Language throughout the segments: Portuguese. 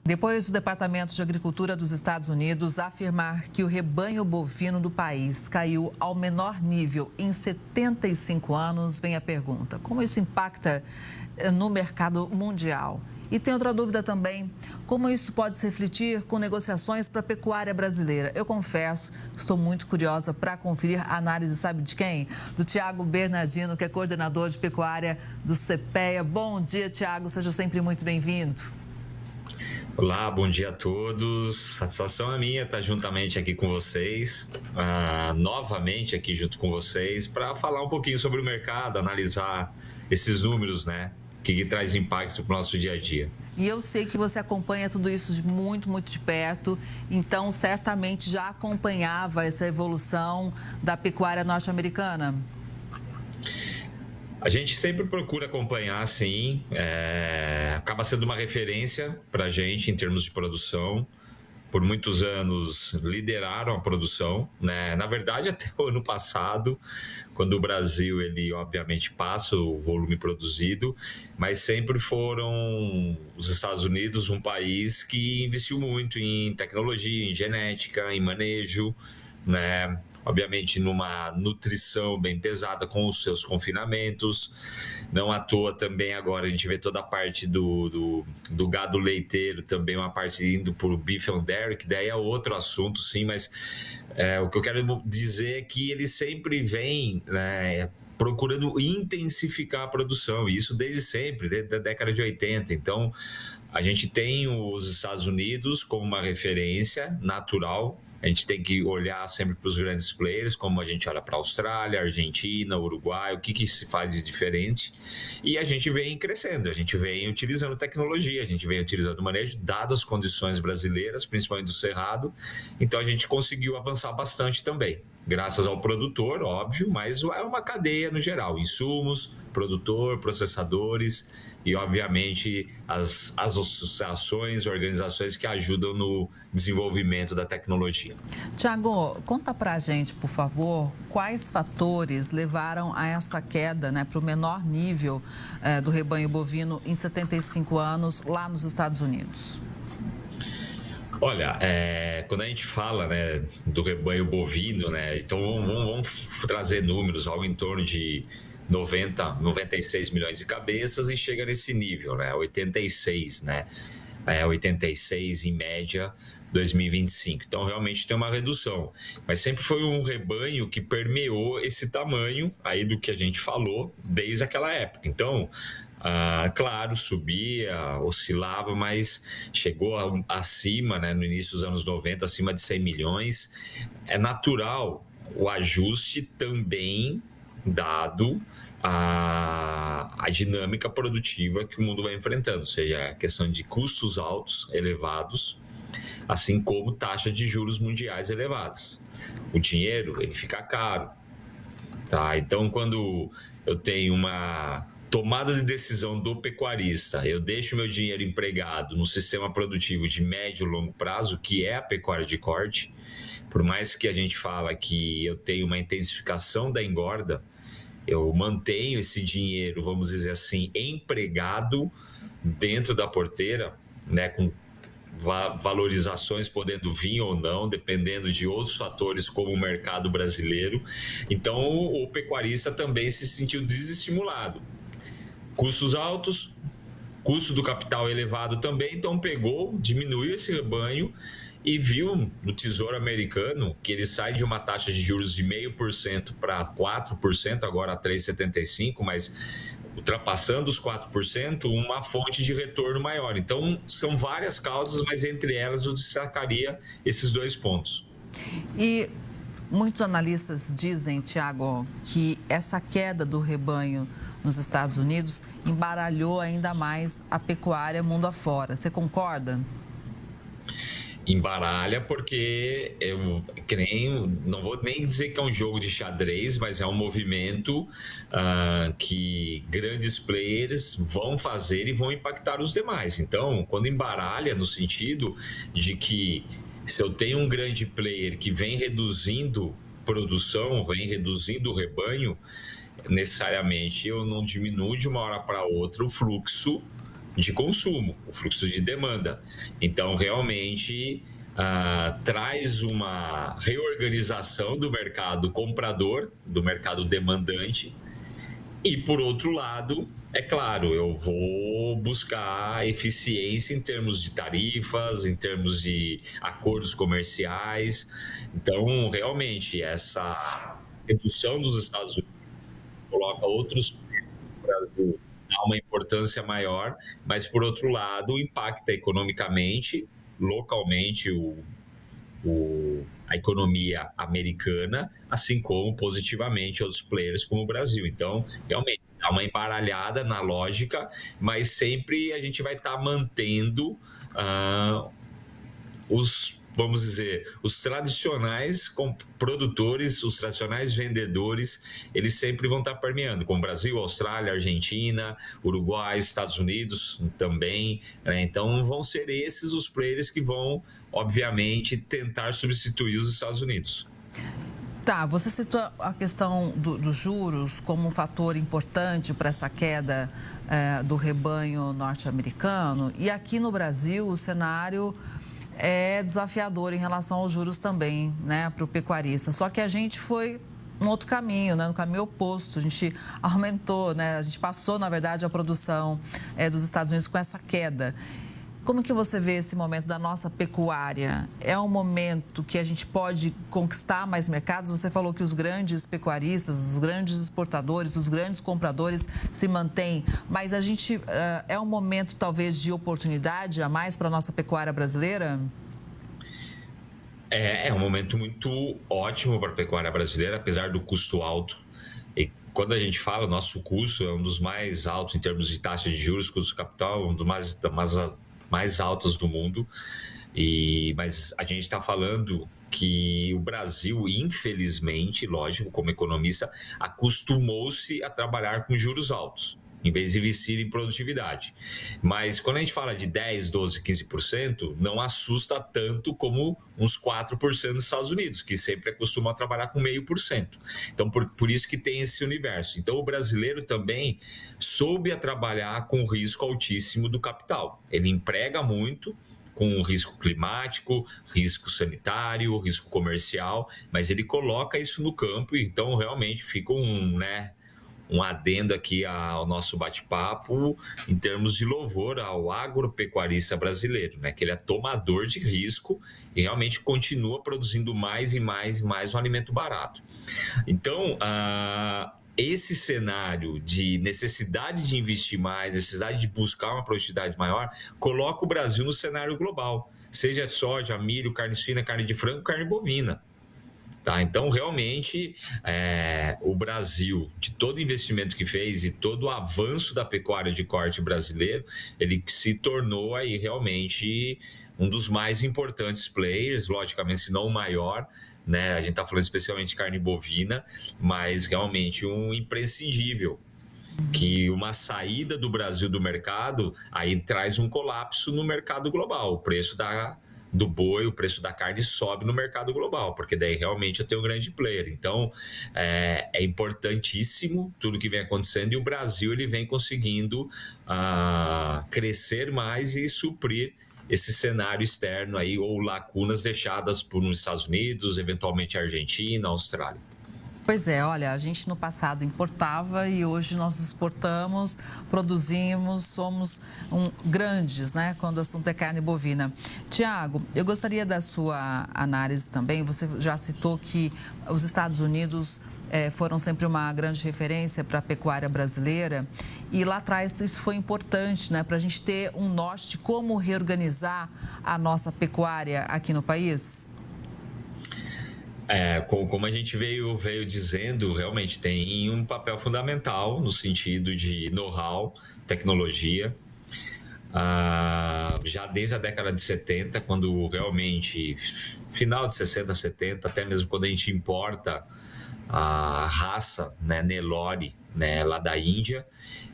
Depois do Departamento de Agricultura dos Estados Unidos afirmar que o rebanho bovino do país caiu ao menor nível em 75 anos, vem a pergunta: como isso impacta no mercado mundial? E tem outra dúvida também: como isso pode se refletir com negociações para a pecuária brasileira? Eu confesso que estou muito curiosa para conferir a análise, sabe de quem? Do Tiago Bernardino, que é coordenador de pecuária do CPEA. Bom dia, Tiago, seja sempre muito bem-vindo. Olá, bom dia a todos. Satisfação é minha estar juntamente aqui com vocês, novamente aqui junto com vocês, para falar um pouquinho sobre o mercado, analisar esses números, né? Que traz impacto para o nosso dia a dia. E eu sei que você acompanha tudo isso muito de perto, então certamente já acompanhava essa evolução da pecuária norte-americana. A gente sempre procura acompanhar, sim, acaba sendo uma referência para a gente em termos de produção. Por muitos anos lideraram a produção, né? Na verdade, até o ano passado, quando o Brasil, ele obviamente passa o volume produzido, mas sempre foram os Estados Unidos um país que investiu muito em tecnologia, em genética, em manejo, né? Obviamente numa nutrição bem pesada com os seus confinamentos. Não à toa também agora a gente vê toda a parte do gado leiteiro, também uma parte indo para o beef and dairy, que daí é outro assunto, sim, mas o que eu quero dizer é que ele sempre vem, né, procurando intensificar a produção, e isso desde sempre, desde a década de 80. Então, a gente tem os Estados Unidos como uma referência natural. A gente tem que olhar sempre para os grandes players, como a gente olha para a Austrália, Argentina, Uruguai, o que se faz de diferente. E a gente vem crescendo, a gente vem utilizando tecnologia, a gente vem utilizando manejo, dadas as condições brasileiras, principalmente do cerrado. Então a gente conseguiu avançar bastante também, graças ao produtor, óbvio, mas é uma cadeia no geral: insumos, produtor, processadores e, obviamente, as associações, organizações que ajudam no desenvolvimento da tecnologia. Tiago, conta pra a gente, por favor, quais fatores levaram a essa queda, né, para o menor nível do rebanho bovino em 75 anos lá nos Estados Unidos? Olha, quando a gente fala, né, do rebanho bovino, né, então vamos trazer números, algo em torno de 96 milhões de cabeças, e chega nesse nível, né, 86, né, 86 em média 2025. Então realmente tem uma redução, mas sempre foi um rebanho que permeou esse tamanho aí do que a gente falou desde aquela época. Então, claro, subia, oscilava, mas chegou acima, né, no início dos anos 90, acima de 100 milhões. É natural o ajuste também, dado a dinâmica produtiva que o mundo vai enfrentando, ou seja, a questão de custos altos, elevados, assim como taxas de juros mundiais elevadas. O dinheiro, ele fica caro, tá? Então, quando eu tenho uma tomada de decisão do pecuarista, eu deixo meu dinheiro empregado no sistema produtivo de médio e longo prazo, que é a pecuária de corte. Por mais que a gente fala que eu tenho uma intensificação da engorda, eu mantenho esse dinheiro, vamos dizer assim, empregado dentro da porteira, né, com valorizações podendo vir ou não, dependendo de outros fatores como o mercado brasileiro. Então, o pecuarista também se sentiu desestimulado. Custos altos, custo do capital elevado também, então diminuiu esse rebanho e viu no Tesouro Americano que ele sai de uma taxa de juros de 0,5% para 4%, agora a 3,75%, mas ultrapassando os 4%, uma fonte de retorno maior. Então, são várias causas, mas entre elas eu destacaria esses dois pontos. E muitos analistas dizem, Tiago, que essa queda do rebanho nos Estados Unidos embaralhou ainda mais a pecuária mundo afora. Você concorda? Embaralha porque não vou nem dizer que é um jogo de xadrez, mas é um movimento que grandes players vão fazer e vão impactar os demais. Então, quando embaralha no sentido de que se eu tenho um grande player que vem reduzindo produção, vem reduzindo o rebanho, necessariamente eu não diminuo de uma hora para outra o fluxo de consumo, o fluxo de demanda. Então, realmente, traz uma reorganização do mercado comprador, do mercado demandante. E, por outro lado, é claro, eu vou buscar eficiência em termos de tarifas, em termos de acordos comerciais. Então, realmente, essa redução dos Estados Unidos coloca outros preços no Brasil, dá uma importância maior, mas, por outro lado, impacta economicamente, localmente, a economia americana, assim como positivamente outros players como o Brasil. Então, realmente, dá uma embaralhada na lógica, mas sempre a gente vai estar mantendo vamos dizer, os tradicionais produtores, os tradicionais vendedores, eles sempre vão estar permeando, como Brasil, Austrália, Argentina, Uruguai, Estados Unidos também, né? Então vão ser esses os players que vão, obviamente, tentar substituir os Estados Unidos. Tá, você citou a questão dos juros como um fator importante para essa queda do rebanho norte-americano. E aqui no Brasil, o cenário é desafiador em relação aos juros também, né, para o pecuarista. Só que a gente foi um outro caminho, né, no caminho oposto. A gente aumentou, né, a gente passou, na verdade, a produção dos Estados Unidos com essa queda. Como que você vê esse momento da nossa pecuária? É um momento que a gente pode conquistar mais mercados? Você falou que os grandes pecuaristas, os grandes exportadores, os grandes compradores se mantêm, mas a gente é um momento talvez de oportunidade a mais para a nossa pecuária brasileira? É um momento muito ótimo para a pecuária brasileira, apesar do custo alto. E quando a gente fala, o nosso custo é um dos mais altos em termos de taxa de juros, custo de capital, um dos mais altas do mundo, mas a gente está falando que o Brasil, infelizmente, lógico, como economista, acostumou-se a trabalhar com juros altos, em vez de investir em produtividade. Mas quando a gente fala de 10, 12, 15%, não assusta tanto como uns 4% nos Estados Unidos, que sempre acostumam a trabalhar com 0,5%. Então, por isso que tem esse universo. Então, o brasileiro também soube a trabalhar com o risco altíssimo do capital. Ele emprega muito, com risco climático, risco sanitário, risco comercial, mas ele coloca isso no campo, então realmente fica um adendo aqui ao nosso bate-papo em termos de louvor ao agropecuarista brasileiro, né? Que ele é tomador de risco e realmente continua produzindo mais e mais e mais um alimento barato. Então, esse cenário de necessidade de investir mais, necessidade de buscar uma produtividade maior, coloca o Brasil no cenário global, seja soja, milho, carne suína, carne de frango, carne bovina. Tá? Então, realmente, o Brasil, de todo o investimento que fez e todo o avanço da pecuária de corte brasileiro, ele se tornou aí realmente um dos mais importantes players, logicamente, se não o maior, né? A gente está falando especialmente de carne bovina, mas realmente um imprescindível. Que uma saída do Brasil do mercado aí traz um colapso no mercado global. O preço do boi, o preço da carne sobe no mercado global, porque daí realmente eu tenho um grande player. Então, é importantíssimo tudo que vem acontecendo e o Brasil ele vem conseguindo crescer mais e suprir esse cenário externo aí, ou lacunas deixadas por os Estados Unidos, eventualmente a Argentina, a Austrália. Pois é, olha, a gente no passado importava e hoje nós exportamos, produzimos, somos grandes, né, quando o assunto é carne bovina. Tiago, eu gostaria da sua análise também, você já citou que os Estados Unidos foram sempre uma grande referência para a pecuária brasileira e lá atrás isso foi importante, né, para a gente ter um norte de como reorganizar a nossa pecuária aqui no país? Como a gente veio dizendo, realmente tem um papel fundamental no sentido de know-how, tecnologia. Já desde a década de 70, quando realmente, final de 60, 70, até mesmo quando a gente importa a raça, né, Nelore, né, lá da Índia,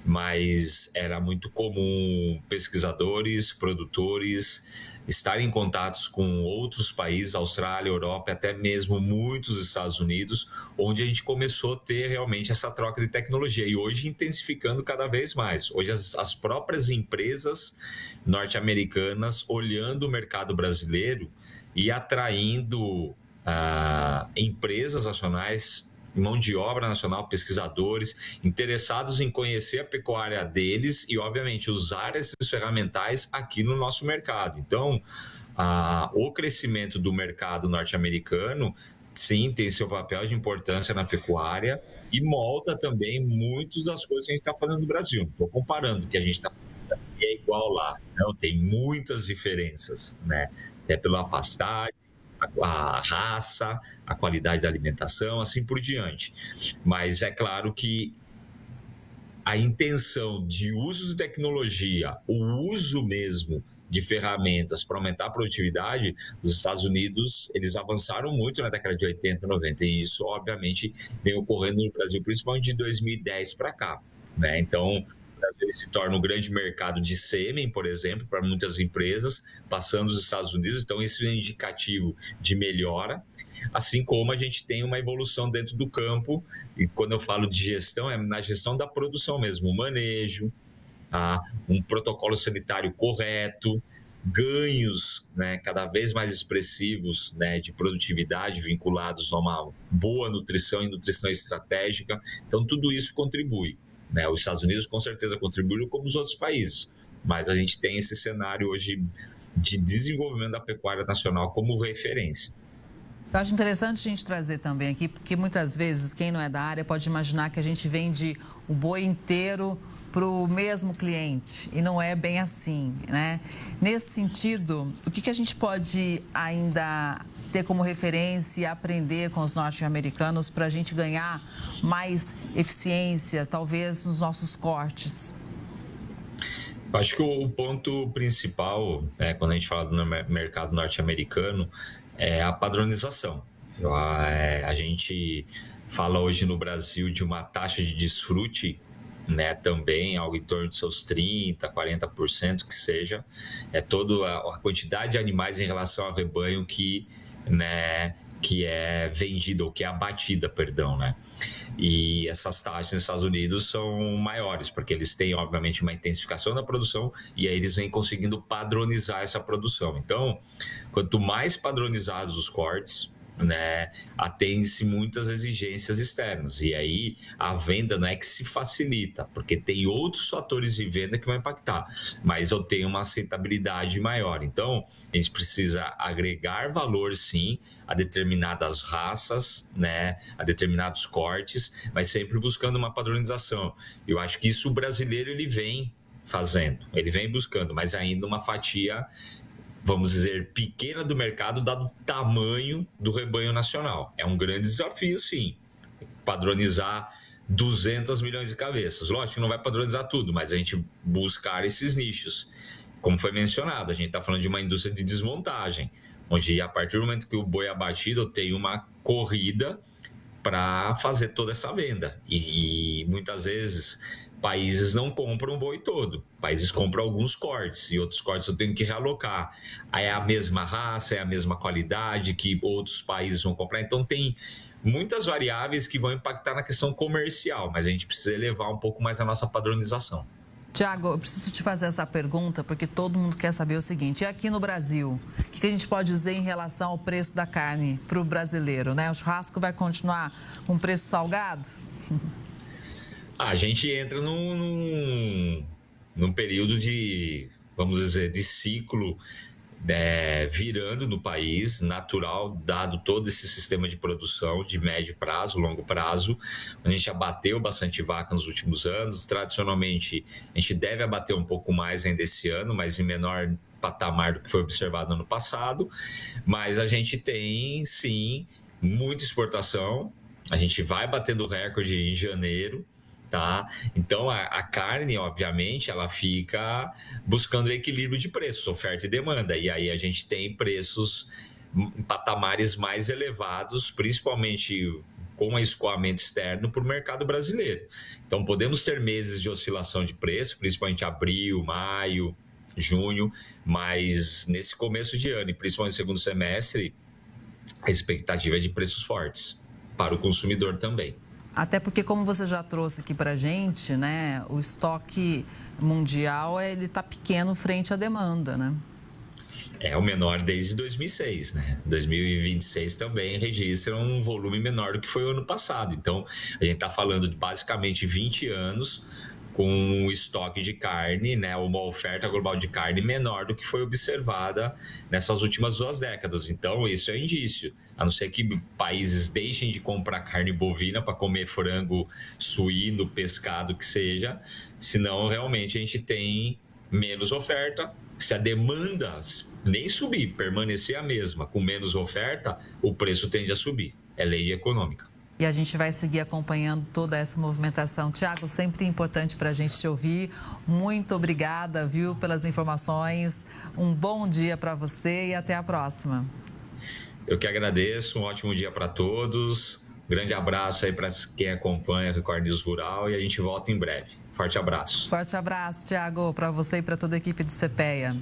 mas era muito comum pesquisadores, produtores estarem em contatos com outros países, Austrália, Europa, até mesmo muitos Estados Unidos, onde a gente começou a ter realmente essa troca de tecnologia e hoje intensificando cada vez mais. Hoje as próprias empresas norte-americanas olhando o mercado brasileiro e atraindo empresas nacionais, mão de obra nacional, pesquisadores interessados em conhecer a pecuária deles e, obviamente, usar esses ferramentais aqui no nosso mercado. Então, o crescimento do mercado norte-americano, sim, tem seu papel de importância na pecuária e molda também muitas das coisas que a gente está fazendo no Brasil. Estou comparando o que a gente está fazendo aqui é igual lá. Não, tem muitas diferenças, né? Até pela pastagem, a raça, a qualidade da alimentação, assim por diante. Mas é claro que a intenção de uso de tecnologia, o uso mesmo de ferramentas para aumentar a produtividade, os Estados Unidos, eles avançaram muito na década de 80, 90, e isso, obviamente, vem ocorrendo no Brasil, principalmente de 2010 para cá, né? Então, ele se torna um grande mercado de sêmen, por exemplo, para muitas empresas, passando os Estados Unidos. Então, isso é um indicativo de melhora. Assim como a gente tem uma evolução dentro do campo, e quando eu falo de gestão, é na gestão da produção mesmo, o manejo, um protocolo sanitário correto, ganhos, né, cada vez mais expressivos, né, de produtividade vinculados a uma boa nutrição e nutrição estratégica. Então, tudo isso contribui. Né? Os Estados Unidos com certeza contribuem como os outros países, mas a gente tem esse cenário hoje de desenvolvimento da pecuária nacional como referência. Eu acho interessante a gente trazer também aqui, porque muitas vezes quem não é da área pode imaginar que a gente vende o boi inteiro para o mesmo cliente, e não é bem assim, né? Nesse sentido, o que a gente pode ainda ter como referência e aprender com os norte-americanos para a gente ganhar mais eficiência, talvez, nos nossos cortes? Acho que o ponto principal, né, quando a gente fala do mercado norte-americano, é a padronização. A gente fala hoje no Brasil de uma taxa de desfrute, né, também algo em torno de seus 30%, 40% que seja, é toda a quantidade de animais em relação ao rebanho que é vendida, ou que é abatida, perdão, né? E essas taxas nos Estados Unidos são maiores, porque eles têm, obviamente, uma intensificação da produção e aí eles vêm conseguindo padronizar essa produção. Então, quanto mais padronizados os cortes, né, atende-se muitas exigências externas, e aí a venda não é que se facilita, porque tem outros fatores de venda que vão impactar, mas eu tenho uma aceitabilidade maior. Então, a gente precisa agregar valor, sim, a determinadas raças, né, a determinados cortes, mas sempre buscando uma padronização. Eu acho que isso o brasileiro ele vem fazendo, ele vem buscando, mas ainda uma fatia, vamos dizer, pequena do mercado, dado o tamanho do rebanho nacional. É um grande desafio, sim, padronizar 200 milhões de cabeças. Lógico que não vai padronizar tudo, mas a gente buscar esses nichos. Como foi mencionado, a gente está falando de uma indústria de desmontagem, onde a partir do momento que o boi é abatido, eu tenho uma corrida para fazer toda essa venda. E muitas vezes países não compram o boi todo, países compram alguns cortes, e outros cortes eu tenho que realocar. Aí é a mesma raça, é a mesma qualidade que outros países vão comprar, então tem muitas variáveis que vão impactar na questão comercial, mas a gente precisa elevar um pouco mais a nossa padronização. Tiago, eu preciso te fazer essa pergunta, porque todo mundo quer saber o seguinte: e aqui no Brasil, o que a gente pode dizer em relação ao preço da carne para o brasileiro, né? O churrasco vai continuar com preço salgado? A gente entra num período de, vamos dizer, de ciclo virando no país, natural, dado todo esse sistema de produção de médio prazo, longo prazo. A gente abateu bastante vaca nos últimos anos. Tradicionalmente, a gente deve abater um pouco mais ainda esse ano, mas em menor patamar do que foi observado no ano passado. Mas a gente tem, sim, muita exportação. A gente vai batendo recorde em janeiro. Tá? Então, a carne, obviamente, ela fica buscando o equilíbrio de preços, oferta e demanda. E aí a gente tem preços em patamares mais elevados, principalmente com escoamento externo para o mercado brasileiro. Então, podemos ter meses de oscilação de preço, principalmente abril, maio, junho, mas nesse começo de ano, e principalmente no segundo semestre, a expectativa é de preços fortes para o consumidor também. Até porque, como você já trouxe aqui para a gente, né, o estoque mundial ele está pequeno frente à demanda, né? É o menor desde 2006, né? 2026 também registra um volume menor do que foi o ano passado. Então, a gente está falando de basicamente 20 anos com um estoque de carne, né? Uma oferta global de carne menor do que foi observada nessas últimas 2 décadas. Então, isso é indício. A não ser que países deixem de comprar carne bovina para comer frango, suíno, pescado, que seja, senão realmente a gente tem menos oferta. Se a demanda nem subir, permanecer a mesma, com menos oferta, o preço tende a subir. É lei econômica. E a gente vai seguir acompanhando toda essa movimentação. Tiago, sempre importante para a gente te ouvir. Muito obrigada, viu, pelas informações. Um bom dia para você e até a próxima. Eu que agradeço, um ótimo dia para todos. Grande abraço aí para quem acompanha a Record News Rural e a gente volta em breve. Forte abraço. Forte abraço, Tiago, para você e para toda a equipe do CPEA.